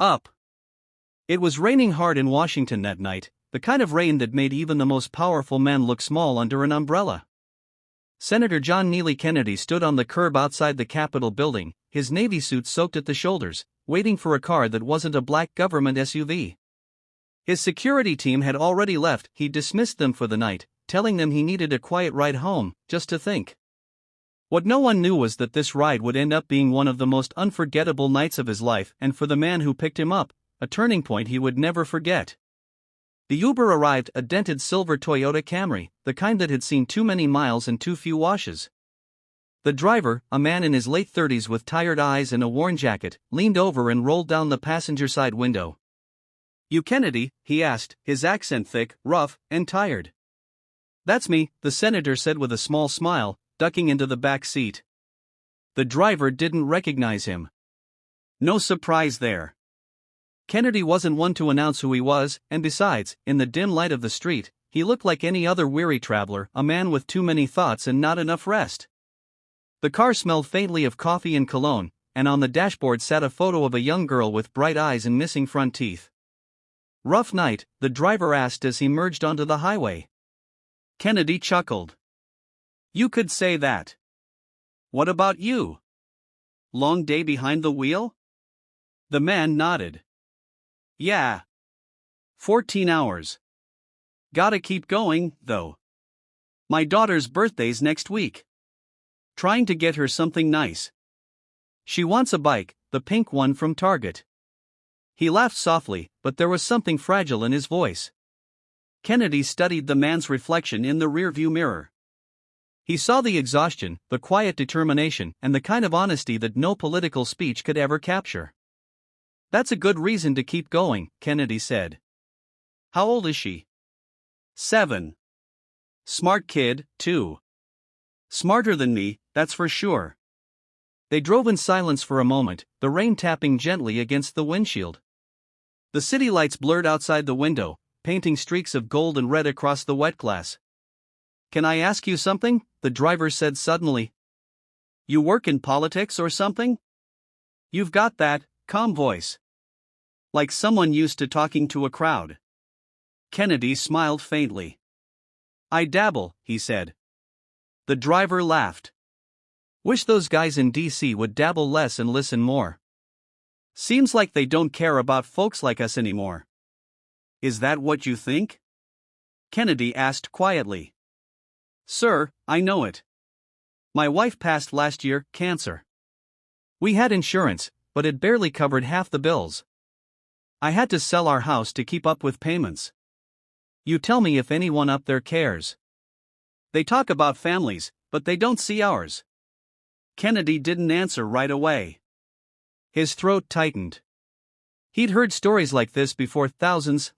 Up. It was raining hard in Washington that night, the kind of rain that made even the most powerful man look small under an umbrella. Senator John Neely Kennedy stood on the curb outside the Capitol building, his Navy suit soaked at the shoulders, waiting for a car that wasn't a black government SUV. His security team had already left. He dismissed them for the night, telling them he needed a quiet ride home, just to think. What no one knew was that this ride would end up being one of the most unforgettable nights of his life, and for the man who picked him up, a turning point he would never forget. The Uber arrived, a dented silver Toyota Camry, the kind that had seen too many miles and too few washes. The driver, a man in his late 30s with tired eyes and a worn jacket, leaned over and rolled down the passenger side window. "You Kennedy?" he asked, his accent thick, rough, and tired. "That's me," the senator said with a small smile, ducking into the back seat. The driver didn't recognize him. No surprise there. Kennedy wasn't one to announce who he was, and besides, in the dim light of the street, he looked like any other weary traveler, a man with too many thoughts and not enough rest. The car smelled faintly of coffee and cologne, and on the dashboard sat a photo of a young girl with bright eyes and missing front teeth. "Rough night?" the driver asked as he merged onto the highway. Kennedy chuckled. "You could say that. What about you? Long day behind the wheel?" The man nodded. "Yeah. 14 hours. Gotta keep going, though. My daughter's birthday's next week. Trying to get her something nice. She wants a bike, the pink one from Target." He laughed softly, but there was something fragile in his voice. Kennedy studied the man's reflection in the rearview mirror. He saw the exhaustion, the quiet determination, and the kind of honesty that no political speech could ever capture. "That's a good reason to keep going," Kennedy said. "How old is she?" 7. "Smart kid, too. Smarter than me, that's for sure." They drove in silence for a moment, the rain tapping gently against the windshield. The city lights blurred outside the window, painting streaks of gold and red across the wet glass. "Can I ask you something?" the driver said suddenly. "You work in politics or something? You've got that calm voice. Like someone used to talking to a crowd." Kennedy smiled faintly. "I dabble," he said. The driver laughed. "Wish those guys in D.C. would dabble less and listen more. Seems like they don't care about folks like us anymore." "Is that what you think?" Kennedy asked quietly. "Sir, I know it. My wife passed last year, cancer. We had insurance, but it barely covered half the bills. I had to sell our house to keep up with payments. You tell me if anyone up there cares. They talk about families, but they don't see ours." Kennedy didn't answer right away. His throat tightened. He'd heard stories like this before, thousands.